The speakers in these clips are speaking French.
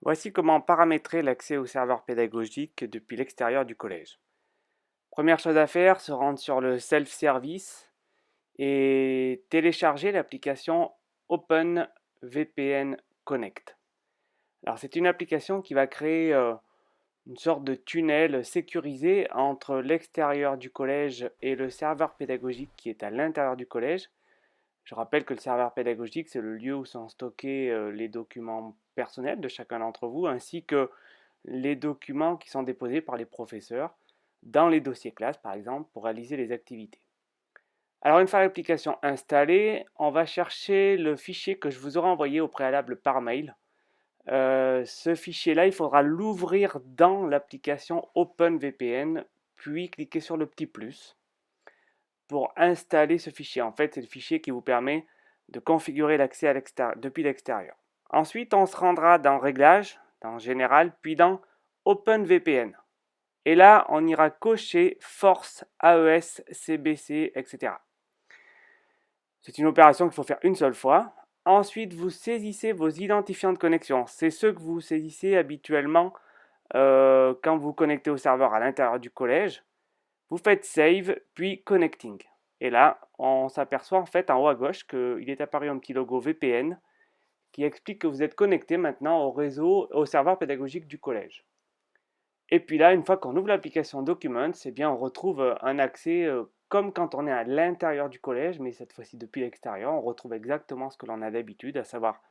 Voici comment paramétrer l'accès au serveur pédagogique depuis l'extérieur du collège. Première chose à faire, se rendre sur le self-service et télécharger l'application OpenVPN Connect. Alors c'est une application qui va créer une sorte de tunnel sécurisé entre l'extérieur du collège et le serveur pédagogique qui est à l'intérieur du collège. Je rappelle que le serveur pédagogique, c'est le lieu où sont stockés les documents personnels de chacun d'entre vous, ainsi que les documents qui sont déposés par les professeurs dans les dossiers classe, par exemple, pour réaliser les activités. Alors, une fois l'application installée, on va chercher le fichier que je vous aurai envoyé au préalable par mail. Ce fichier-là, il faudra l'ouvrir dans l'application OpenVPN, puis cliquer sur le petit plus pour installer ce fichier. En fait, c'est le fichier qui vous permet de configurer l'accès depuis l'extérieur. Ensuite, on se rendra dans Réglages, dans Général, puis dans OpenVPN. Et là, on ira cocher Force, AES, CBC, etc. C'est une opération qu'il faut faire une seule fois. Ensuite, vous saisissez vos identifiants de connexion. C'est ceux que vous saisissez habituellement quand vous vous connectez au serveur à l'intérieur du collège. Vous faites Save, puis Connecting. Et là, on s'aperçoit en fait en haut à gauche qu'il est apparu un petit logo VPN qui explique que vous êtes connecté maintenant au réseau, au serveur pédagogique du collège. Et puis là, une fois qu'on ouvre l'application Documents, eh bien, on retrouve un accès comme quand on est à l'intérieur du collège, mais cette fois-ci depuis l'extérieur. On retrouve exactement ce que l'on a d'habitude, à savoir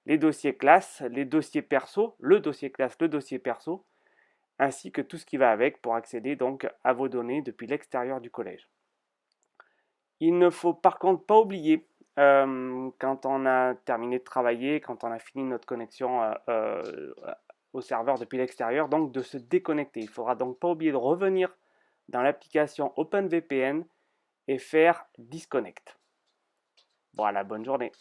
les dossiers classe, les dossiers perso, le dossier classe, le dossier perso, ainsi que tout ce qui va avec pour accéder donc à vos données depuis l'extérieur du collège. Il ne faut par contre pas oublier, quand on a terminé de travailler, quand on a fini notre connexion au serveur depuis l'extérieur, donc de se déconnecter. Il ne faudra donc pas oublier de revenir dans l'application OpenVPN et faire disconnect. Voilà, bonne journée.